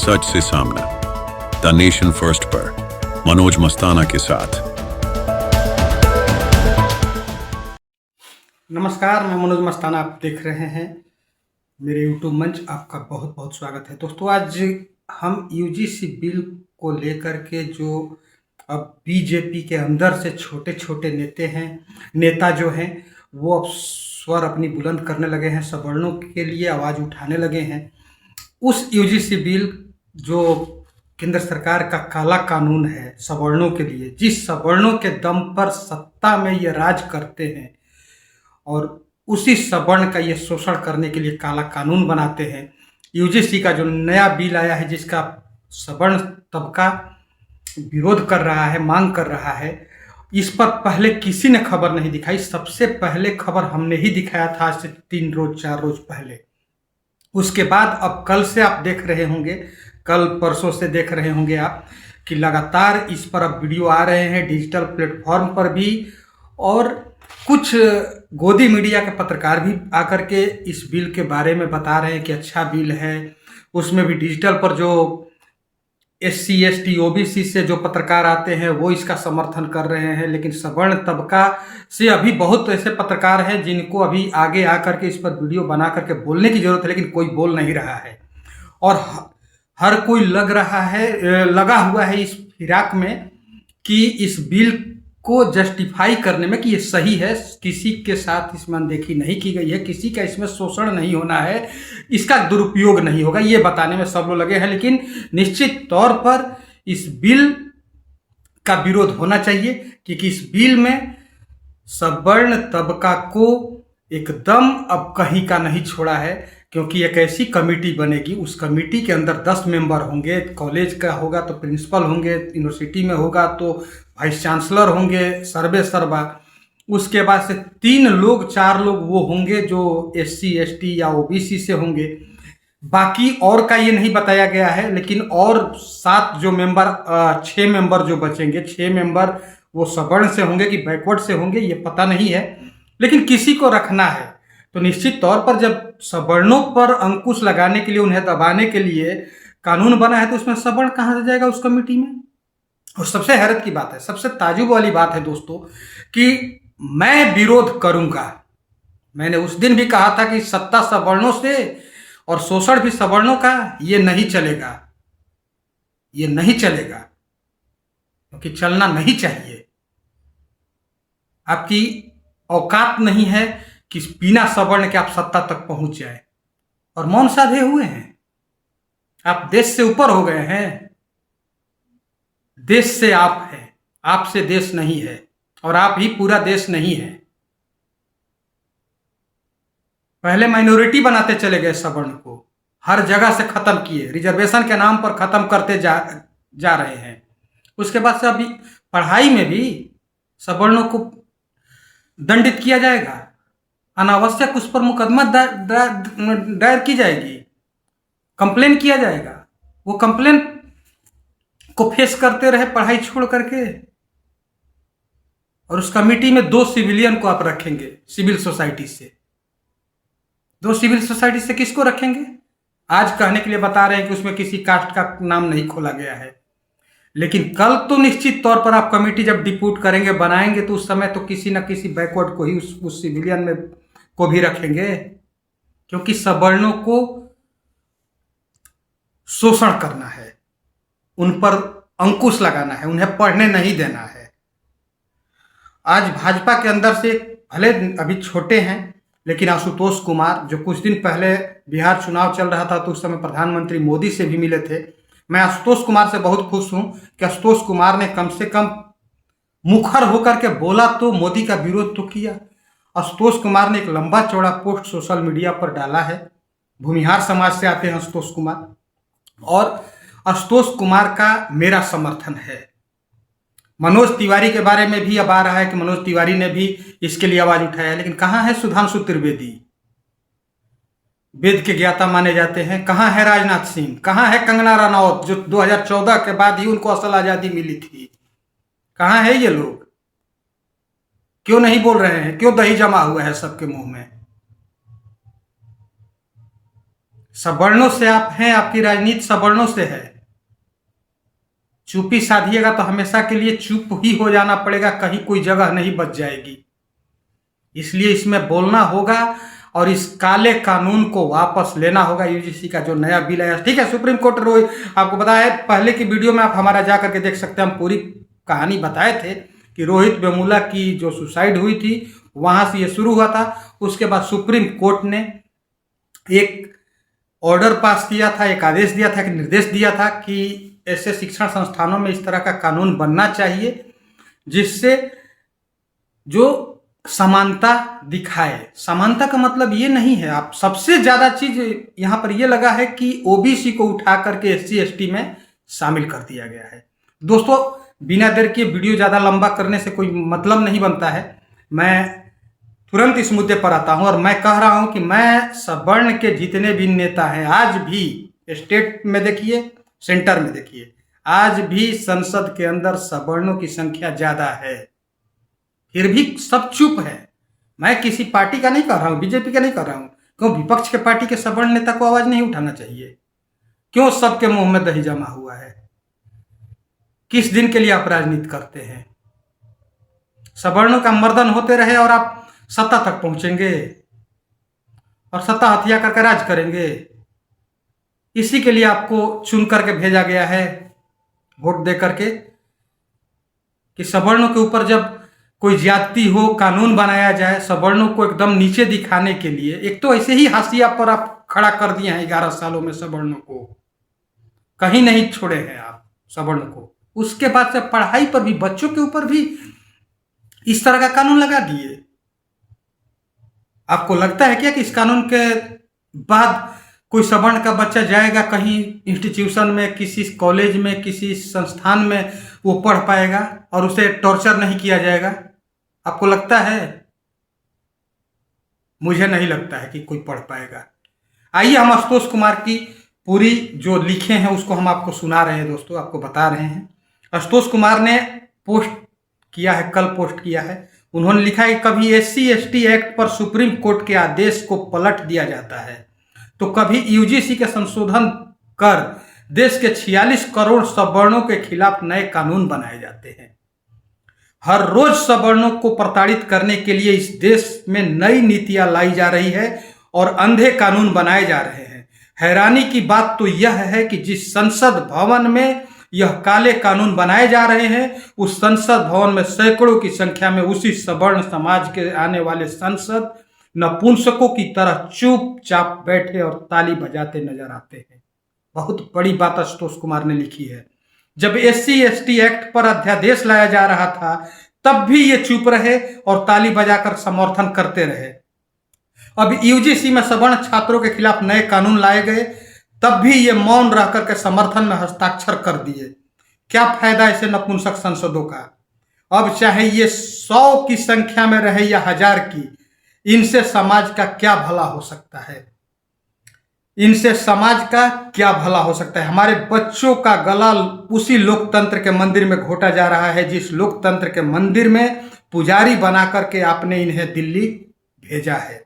सच से सामना, the nation first पर मनोज मस्ताना के साथ। नमस्कार, मैं मनोज मस्ताना, आप देख रहे हैं मेरे यूट्यूब मंच। आपका बहुत बहुत स्वागत है दोस्तों। आज हम यूजीसी बिल को लेकर के जो अब बीजेपी के अंदर से छोटे छोटे नेता जो हैं वो अब स्वर अपनी बुलंद करने लगे हैं, सवर्णों के लिए आवाज़ उठाने लगे हैं। उस यूजीसी बिल जो केंद्र सरकार का काला कानून है सवर्णों के लिए, जिस सवर्णों के दम पर सत्ता में ये राज करते हैं और उसी सवर्ण का ये शोषण करने के लिए काला कानून बनाते हैं। यूजीसी का जो नया बिल आया है जिसका सवर्ण तबका विरोध कर रहा है, मांग कर रहा है, इस पर पहले किसी ने खबर नहीं दिखाई। सबसे पहले खबर हमने ही दिखाया था आज से 3-4 रोज पहले। उसके बाद अब कल से आप देख रहे होंगे, कल परसों से देख रहे होंगे आप कि लगातार इस पर अब वीडियो आ रहे हैं डिजिटल प्लेटफॉर्म पर भी, और कुछ गोदी मीडिया के पत्रकार भी आकर के इस बिल के बारे में बता रहे हैं कि अच्छा बिल है। उसमें भी डिजिटल पर जो SC ST OBC से जो पत्रकार आते हैं वो इसका समर्थन कर रहे हैं, लेकिन सवर्ण तबका से अभी बहुत ऐसे पत्रकार हैं जिनको अभी आगे आकर के इस पर वीडियो बना करके बोलने की जरूरत है, लेकिन कोई बोल नहीं रहा है। और हर कोई लगा हुआ है इस फिराक में कि इस बिल को जस्टिफाई करने में कि ये सही है, किसी के साथ इसमें अनदेखी नहीं की गई है, किसी का इसमें शोषण नहीं होना है, इसका दुरुपयोग नहीं होगा, ये बताने में सब लोग लगे हैं। लेकिन निश्चित तौर पर इस बिल का विरोध होना चाहिए, क्योंकि इस बिल में सवर्ण तबका को एकदम अब कहीं का नहीं छोड़ा है। क्योंकि एक ऐसी कमेटी बनेगी, उस कमेटी के अंदर 10 मेंबर होंगे। कॉलेज का होगा तो प्रिंसिपल होंगे, यूनिवर्सिटी में होगा तो वाइस चांसलर होंगे, सर्वे सर्वा। उसके बाद से 4 लोग वो होंगे जो SC ST या OBC से होंगे। बाकी और का ये नहीं बताया गया है, लेकिन और 7 जो मेंबर 6 मेंबर जो बचेंगे, 6 मेंबर वो सवर्ण से होंगे कि बैकवर्ड से होंगे ये पता नहीं है, लेकिन किसी को रखना है। तो निश्चित तौर पर जब सवर्णों पर अंकुश लगाने के लिए, उन्हें दबाने के लिए कानून बना है, तो उसमें सवर्ण कहाँ से जाएगा उस कमेटी में। और सबसे हैरत की बात है, सबसे ताजुब वाली बात है दोस्तों कि मैं विरोध करूंगा। मैंने उस दिन भी कहा था कि सत्ता सवर्णों से और शोषण भी सवर्णों का, ये नहीं चलेगा, ये नहीं चलेगा, क्योंकि चलना नहीं चाहिए। आपकी औकात नहीं है कि बिना सवर्ण के आप सत्ता तक पहुंच जाए, और मौन साधे हुए हैं। आप देश से ऊपर हो गए हैं। देश से आप हैं, आपसे देश नहीं है, और आप ही पूरा देश नहीं है। पहले माइनॉरिटी बनाते चले गए सवर्ण को, हर जगह से खत्म किए, रिजर्वेशन के नाम पर खत्म करते जा रहे हैं। उसके बाद से अभी पढ़ाई में भी सवर्णों को दंडित किया जाएगा, अनावश्यक उस पर मुकदमा दायर की जाएगी, कंप्लेन किया जाएगा। वो कंप्लेन को फेस करते रहे पढ़ाई छोड़ करके। और उस कमेटी में 2 सिविलियन को आप रखेंगे सिविल सोसाइटी से। 2 सिविल सोसाइटी से किसको रखेंगे? आज कहने के लिए बता रहे हैं कि उसमें किसी कास्ट का नाम नहीं खोला गया है, लेकिन कल तो निश्चित तौर पर आप कमेटी जब डिप्यूट करेंगे, बनाएंगे, तो उस समय तो किसी न किसी बैकवर्ड को ही उस सिविलियन में को भी रखेंगे, क्योंकि सवर्णों को शोषण करना है, उन पर अंकुश लगाना है, उन्हें पढ़ने नहीं देना है। आज भाजपा के अंदर से भले अभी छोटे हैं, लेकिन आशुतोष कुमार जो कुछ दिन पहले बिहार चुनाव चल रहा था तो उस समय प्रधानमंत्री मोदी से भी मिले थे। मैं आशुतोष कुमार से बहुत खुश हूं कि आशुतोष कुमार ने कम से कम मुखर होकर के बोला, तो मोदी का विरोध तो किया। आशुतोष कुमार ने एक लंबा चौड़ा पोस्ट सोशल मीडिया पर डाला है। भूमिहार समाज से आते हैं आशुतोष कुमार, और आशुतोष कुमार का मेरा समर्थन है। मनोज तिवारी के बारे में भी अब आ रहा है कि मनोज तिवारी ने भी इसके लिए आवाज उठाया, लेकिन कहां है सुधांशु त्रिवेदी, वेद के ज्ञाता माने जाते हैं? कहां है राजनाथ सिंह? कहां है कंगना रनौत जो 2014 के बाद ही उनको असल आजादी मिली थी? कहां है ये लोग? क्यों नहीं बोल रहे हैं? क्यों दही जमा हुआ है सबके मुंह में? सवर्णों से आप हैं, आपकी राजनीति सवर्णों से है। चुप्पी साधिएगा तो हमेशा के लिए चुप ही हो जाना पड़ेगा, कहीं कोई जगह नहीं बच जाएगी। इसलिए इसमें बोलना होगा और इस काले कानून को वापस लेना होगा। यूजीसी का जो नया बिल आया, ठीक है, सुप्रीम कोर्ट रोहित, आपको पता है पहले की वीडियो में आप हमारा जा करके देख सकते हैं, हम पूरी कहानी बताए थे कि रोहित वेमुला की जो सुसाइड हुई थी वहां से ये शुरू हुआ था। उसके बाद सुप्रीम कोर्ट ने एक ऑर्डर पास किया था, एक आदेश दिया था, एक निर्देश दिया था कि ऐसे शिक्षण संस्थानों में इस तरह का कानून बनना चाहिए जिससे जो समानता दिखाए। समानता का मतलब ये नहीं है, आप सबसे ज्यादा चीज यहां पर ये लगा है कि ओबीसी को उठा करके SC ST में शामिल कर दिया गया है। दोस्तों, बिना देर के वीडियो ज्यादा लंबा करने से कोई मतलब नहीं बनता है। मैं तुरंत इस मुद्दे पर आता हूं और मैं कह रहा हूं कि मैं सवर्ण के जितने भी नेता हैं, आज भी स्टेट में देखिए, सेंटर में देखिए, आज भी संसद के अंदर सवर्णों की संख्या ज्यादा है, फिर भी सब चुप है। मैं किसी पार्टी का नहीं कर रहा हूं, बीजेपी का नहीं कर रहा हूं। क्यों विपक्ष के पार्टी के सवर्ण नेता को आवाज नहीं उठाना चाहिए? क्यों सबके मुंह में दही जमा हुआ है? किस दिन के लिए आप राजनीति करते हैं? सवर्णों का मर्दन होते रहे और आप सत्ता तक पहुंचेंगे और सत्ता हथिया करके राज करेंगे। इसी के लिए आपको चुन करके भेजा गया है, वोट दे करके, कि सवर्णों के ऊपर जब कोई ज्यादती हो कानून बनाया जाए, सवर्णों को एकदम नीचे दिखाने के लिए। एक तो ऐसे ही हाशिया पर आप खड़ा कर दिए हैं 11 सालों में, सवर्णों को कहीं नहीं छोड़े हैं आप सवर्ण को। उसके बाद से पढ़ाई पर भी, बच्चों के ऊपर भी इस तरह का कानून लगा दिए। आपको लगता है क्या कि इस कानून के बाद कोई सवर्ण का बच्चा जाएगा कहीं इंस्टीट्यूशन में, किसी कॉलेज में, किसी संस्थान में, वो पढ़ पाएगा और उसे टॉर्चर नहीं किया जाएगा? आपको लगता है? मुझे नहीं लगता है कि कोई पढ़ पाएगा। आइए हम आशुतोष कुमार की पूरी जो लिखे हैं उसको हम आपको सुना रहे हैं दोस्तों, आपको बता रहे हैं। आशुतोष कुमार ने पोस्ट किया है, कल पोस्ट किया है। उन्होंने लिखा है, कभी SC ST एक्ट पर सुप्रीम कोर्ट के आदेश को पलट दिया जाता है तो कभी यूजीसी के संशोधन कर देश के 46 करोड़ सवर्णों के खिलाफ नए कानून बनाए जाते हैं। हर रोज सवर्णों को प्रताड़ित करने के लिए इस देश में नई नीतियां लाई जा रही है और अंधे कानून बनाए जा रहे हैं। हैरानी की बात तो यह है कि जिस संसद भवन में यह काले कानून बनाए जा रहे हैं, उस संसद भवन में सैकड़ों की संख्या में उसी सवर्ण समाज के आने वाले सांसद नपुंसकों की तरह चुपचाप बैठे और ताली बजाते नजर आते हैं। बहुत बड़ी बात आशुतोष कुमार ने लिखी है। जब SC ST एक्ट पर अध्यादेश लाया जा रहा था तब भी ये चुप रहे और ताली बजाकर समर्थन करते रहे। अब यूजीसी में सवर्ण छात्रों के खिलाफ नए कानून लाए गए, तब भी ये मौन रह करके समर्थन में हस्ताक्षर कर दिए। क्या फायदा ऐसे नपुंसक संसदों का? अब चाहे ये 100 की संख्या में रहे या 1000 की, इनसे समाज का क्या भला हो सकता है? इनसे समाज का क्या भला हो सकता है? हमारे बच्चों का गला उसी लोकतंत्र के मंदिर में घोटा जा रहा है जिस लोकतंत्र के मंदिर में पुजारी बना करके आपने इन्हें दिल्ली भेजा है।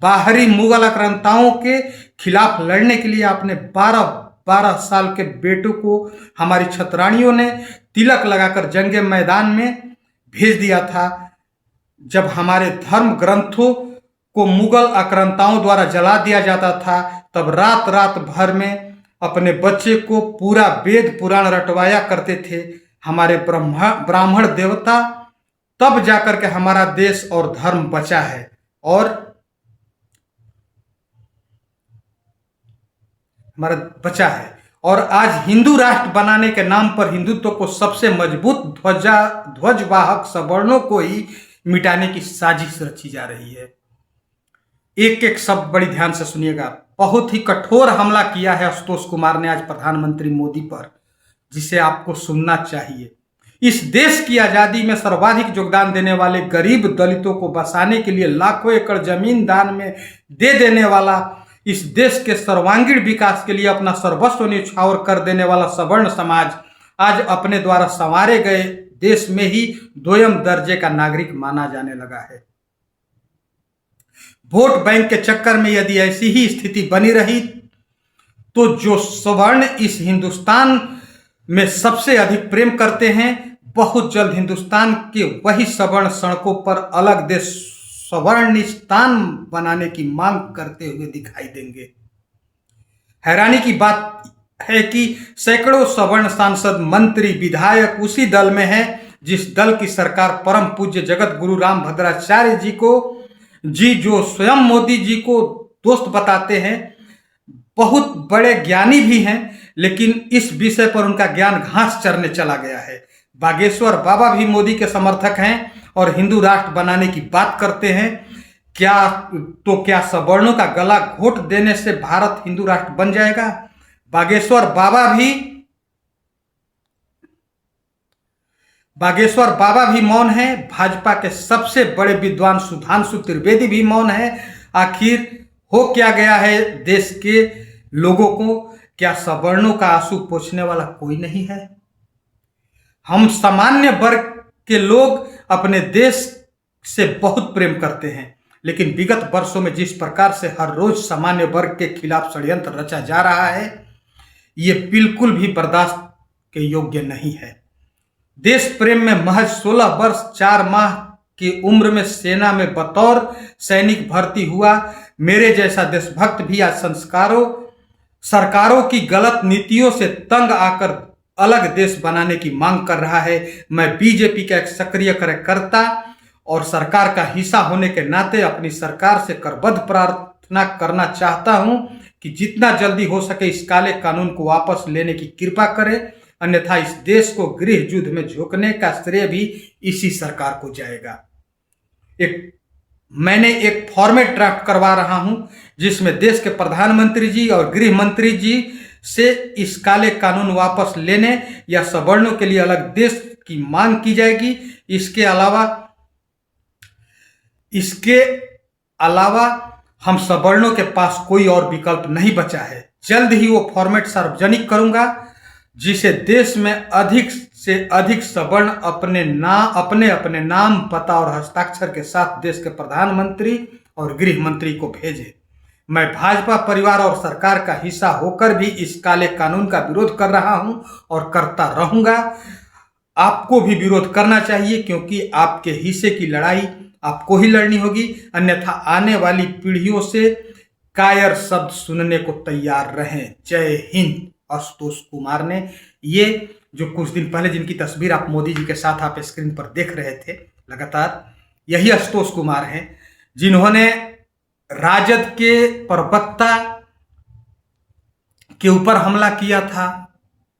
बाहरी मुगल आक्रांताओं के खिलाफ लड़ने के लिए आपने 12 साल के बेटों को हमारी छतरानियों ने तिलक लगाकर जंगे मैदान में भेज दिया था। जब हमारे धर्म ग्रंथों को मुगल आक्रांताओं द्वारा जला दिया जाता था, तब रात रात भर में अपने बच्चे को पूरा वेद पुराण रटवाया करते थे हमारे ब्राह्मण देवता। तब जाकर के हमारा देश और धर्म बचा है और हमारा बचा है। और आज हिंदू राष्ट्र बनाने के नाम पर हिंदुत्व को सबसे मजबूत ध्वजवाहक सवर्णों को ही मिटाने की साजिश रची जा रही है। एक एक शब्द बड़ी ध्यान से सुनिएगा। बहुत ही कठोर हमला किया है आशुतोष कुमार ने आज प्रधानमंत्री मोदी पर, जिसे आपको सुनना चाहिए। इस देश की आजादी में सर्वाधिक योगदान देने वाले गरीब दलितों को बसाने के लिए लाखों एकड़ जमीन दान में दे देने वाला, इस देश के सर्वांगीण विकास के लिए अपना सर्वस्व न्यौछावर कर देने वाला सवर्ण समाज आज अपने द्वारा संवारे गए देश में ही दोयम दर्जे का नागरिक माना जाने लगा है। वोट बैंक के चक्कर में यदि ऐसी ही स्थिति बनी रही तो जो सवर्ण इस हिंदुस्तान में सबसे अधिक प्रेम करते हैं, बहुत जल्द हिंदुस्तान के वही सवर्ण सड़कों पर अलग देश सवर्णिस्तान बनाने की मांग करते हुए दिखाई देंगे। हैरानी की बात है कि सैकड़ों सवर्ण सांसद, मंत्री, विधायक उसी दल में हैं जिस दल की सरकार परम पूज्य जगत गुरु राम भद्राचार्य जी जो स्वयं मोदी जी को दोस्त बताते हैं, बहुत बड़े ज्ञानी भी हैं, लेकिन इस विषय पर उनका ज्ञान घास चरने चला गया है। बागेश्वर बाबा भी मोदी के समर्थक हैं और हिंदू राष्ट्र बनाने की बात करते हैं। क्या सवर्णों का गला घोट देने से भारत हिंदू राष्ट्र बन जाएगा? बागेश्वर बाबा भी मौन है। भाजपा के सबसे बड़े विद्वान सुधांशु त्रिवेदी भी मौन है। आखिर हो क्या गया है देश के लोगों को? क्या सवर्णों का आंसू पोंछने वाला कोई नहीं है? हम सामान्य वर्ग के लोग अपने देश से बहुत प्रेम करते हैं, लेकिन विगत वर्षों में जिस प्रकार से हर रोज सामान्य वर्ग के खिलाफ षड्यंत्र रचा जा रहा है, ये बिल्कुल भी बर्दाश्त के योग्य नहीं है। देश प्रेम में महज 16 वर्ष 4 माह की उम्र में सेना में बतौर सैनिक भर्ती हुआ मेरे जैसा देशभक्त भी आज सरकारों की गलत नीतियों से तंग आकर अलग देश बनाने की मांग कर रहा है। मैं बीजेपी का एक सक्रिय कार्यकर्ता और सरकार का हिस्सा होने के नाते अपनी सरकार से करबद्ध प्रार्थना करना चाहता हूं कि जितना जल्दी हो सके इस काले कानून को वापस लेने की कृपा करें, अन्यथा इस देश को गृह युद्ध में झोंकने का श्रेय भी इसी सरकार को जाएगा। मैंने एक फॉर्मेट ड्राफ्ट करवा रहा हूं जिसमें देश के प्रधानमंत्री जी और गृह मंत्री जी से इस काले कानून वापस लेने या सवर्णों के लिए अलग देश की मांग की जाएगी। इसके अलावा हम सवर्णों के पास कोई और विकल्प नहीं बचा है। जल्द ही वो फॉर्मेट सार्वजनिक करूंगा जिसे देश में अधिक से अधिक सवर्ण अपने नाम, पता और हस्ताक्षर के साथ देश के प्रधानमंत्री और गृह मंत्री को भेजे। मैं भाजपा परिवार और सरकार का हिस्सा होकर भी इस काले कानून का विरोध कर रहा हूं और करता रहूंगा। आपको भी विरोध करना चाहिए, क्योंकि आपके हिस्से की लड़ाई आपको ही लड़नी होगी, अन्यथा आने वाली पीढ़ियों से कायर शब्द सुनने को तैयार रहें। जय हिंद। आशुतोष कुमार ने, ये जो कुछ दिन पहले जिनकी तस्वीर आप मोदी जी के साथ आप स्क्रीन पर देख रहे थे लगातार, यही आशुतोष कुमार हैं जिन्होंने राजद के प्रवक्ता के ऊपर हमला किया था।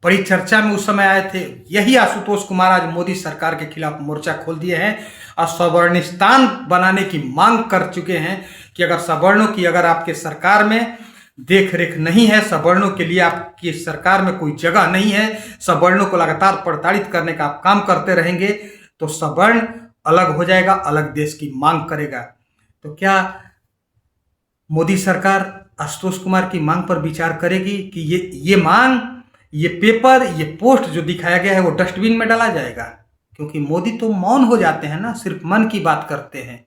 बड़ी चर्चा में उस समय आए थे। यही आशुतोष कुमार आज मोदी सरकार के खिलाफ मोर्चा खोल दिए हैं और सवर्णिस्तान बनाने की मांग कर चुके हैं कि अगर आपके सरकार में देख रेख नहीं है, सवर्णों के लिए आपकी सरकार में कोई जगह नहीं है, सवर्णों को लगातार प्रताड़ित करने का आप काम करते रहेंगे, तो सवर्ण अलग हो जाएगा, अलग देश की मांग करेगा। तो क्या मोदी सरकार आशुतोष कुमार की मांग पर विचार करेगी कि ये मांग, ये पेपर, ये पोस्ट जो दिखाया गया है वो डस्टबिन में डाला जाएगा? क्योंकि मोदी तो मौन हो जाते हैं ना, सिर्फ मन की बात करते हैं,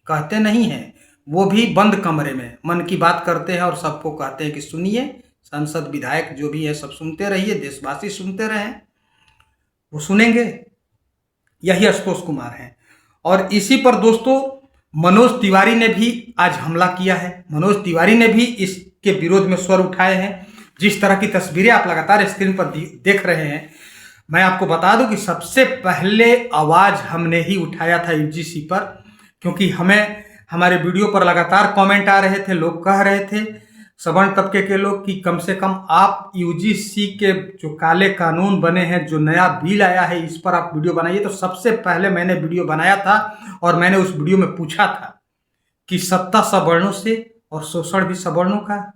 कहते नहीं हैं। वो भी बंद कमरे में मन की बात करते हैं और सबको कहते हैं कि सुनिए, सांसद विधायक जो भी है सब सुनते रहिए, देशवासी सुनते रहें, वो सुनेंगे। यही आशुतोष कुमार हैं। और इसी पर दोस्तों मनोज तिवारी ने भी आज हमला किया है। मनोज तिवारी ने भी इसके विरोध में स्वर उठाए हैं। जिस तरह की तस्वीरें आप लगातार स्क्रीन पर देख रहे हैं, मैं आपको बता दूं कि सबसे पहले आवाज हमने ही उठाया था यूजीसी पर, क्योंकि हमारे वीडियो पर लगातार कमेंट आ रहे थे, लोग कह रहे थे, सवर्ण तबके के लोग, कि कम से कम आप यूजीसी के जो काले कानून बने हैं, जो नया बिल आया है, इस पर आप वीडियो बनाइए। तो सबसे पहले मैंने वीडियो बनाया था और मैंने उस वीडियो में पूछा था कि सत्ता सवर्णों से और शोषण भी सवर्णों का।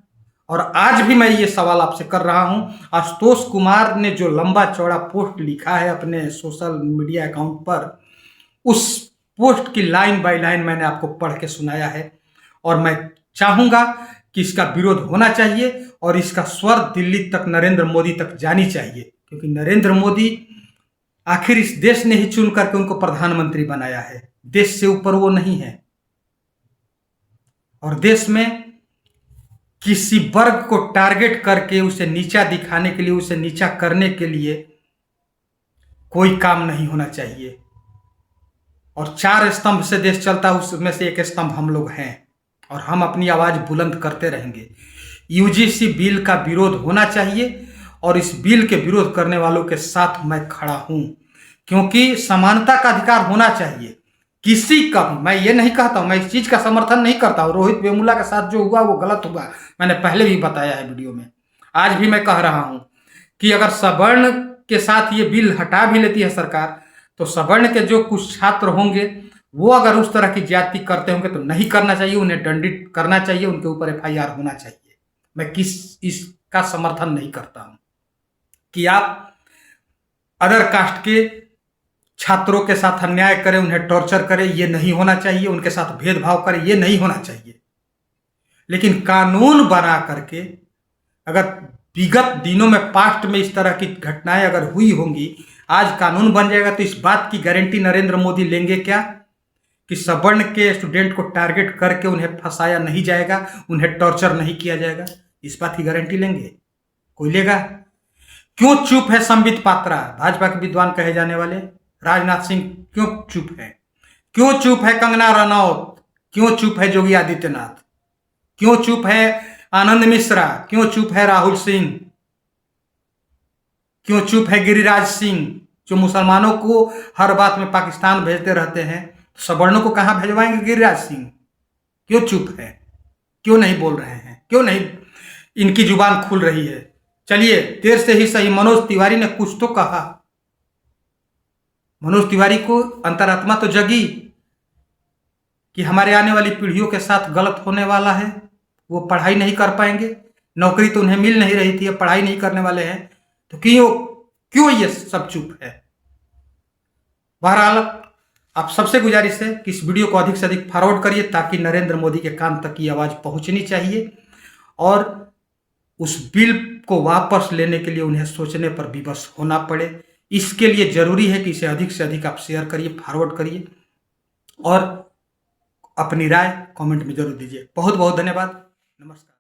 और आज भी मैं ये सवाल आपसे कर रहा हूं। आशुतोष कुमार ने जो लंबा चौड़ा पोस्ट लिखा है अपने सोशल मीडिया अकाउंट पर, उस पोस्ट की लाइन बाय लाइन मैंने आपको पढ़ के सुनाया है। और मैं चाहूंगा कि इसका विरोध होना चाहिए और इसका स्वर दिल्ली तक, नरेंद्र मोदी तक जानी चाहिए, क्योंकि नरेंद्र मोदी आखिर इस देश ने ही चुन करके उनको प्रधानमंत्री बनाया है। देश से ऊपर वो नहीं है। और देश में किसी वर्ग को टारगेट करके उसे नीचा दिखाने के लिए, उसे नीचा करने के लिए कोई काम नहीं होना चाहिए। और 4 स्तंभ से देश चलता है, उसमें से एक स्तंभ हम लोग हैं और हम अपनी आवाज बुलंद करते रहेंगे। यूजीसी बिल का विरोध होना चाहिए और इस बिल के विरोध करने वालों के साथ मैं खड़ा हूं, क्योंकि समानता का अधिकार होना चाहिए किसी का भी। मैं ये नहीं कहता हूं, मैं इस चीज का समर्थन नहीं करता हूं। रोहित वेमुला के साथ जो हुआ वो गलत हुआ, मैंने पहले भी बताया है वीडियो में। आज भी मैं कह रहा हूं कि अगर सवर्ण के साथ ये बिल हटा भी लेती है सरकार, तो सवर्ण के जो कुछ छात्र होंगे वो अगर उस तरह की ज्यादती करते होंगे तो नहीं करना चाहिए, उन्हें दंडित करना चाहिए, उनके ऊपर FIR होना चाहिए। मैं इसका समर्थन नहीं करता हूं कि आप अदर कास्ट के छात्रों के साथ अन्याय करें, उन्हें टॉर्चर करें, ये नहीं होना चाहिए। उनके साथ भेदभाव करें, ये नहीं होना चाहिए। लेकिन कानून बना करके अगर विगत दिनों में पास्ट में इस तरह की घटनाएं अगर हुई होंगी, आज कानून बन जाएगा तो इस बात की गारंटी नरेंद्र मोदी लेंगे क्या कि सवर्ण के स्टूडेंट को टारगेट करके उन्हें फंसाया नहीं जाएगा, उन्हें टॉर्चर नहीं किया जाएगा? इस बात की गारंटी लेंगे? कोई लेगा? क्यों चुप है संबित पात्रा, भाजपा के विद्वान कहे जाने वाले? राजनाथ सिंह क्यों चुप है? क्यों चुप है कंगना रनौत? क्यों चुप है योगी आदित्यनाथ? क्यों चुप है आनंद मिश्रा? क्यों चुप है राहुल सिंह? क्यों चुप है गिरिराज सिंह, जो मुसलमानों को हर बात में पाकिस्तान भेजते रहते हैं? सवर्णों को कहां भेजवाएंगे गिरिराज सिंह? क्यों चुप है? क्यों नहीं बोल रहे हैं? क्यों नहीं इनकी जुबान खुल रही है? चलिए, देर से ही सही, मनोज तिवारी ने कुछ तो कहा। मनोज तिवारी को अंतरात्मा तो जगी कि हमारे आने वाली पीढ़ियों के साथ गलत होने वाला है, वो पढ़ाई नहीं कर पाएंगे, नौकरी तो उन्हें मिल नहीं रही थी, अब पढ़ाई नहीं करने वाले हैं, तो क्यों ये सब चुप है? बहरहाल आप सबसे गुजारिश है कि इस वीडियो को अधिक से अधिक फॉरवर्ड करिए ताकि नरेंद्र मोदी के कान तक की आवाज पहुंचनी चाहिए और उस बिल को वापस लेने के लिए उन्हें सोचने पर विवश होना पड़े। इसके लिए जरूरी है कि इसे अधिक से अधिक आप शेयर करिए, फॉरवर्ड करिए और अपनी राय कमेंट में जरूर दीजिए। बहुत बहुत धन्यवाद। नमस्कार।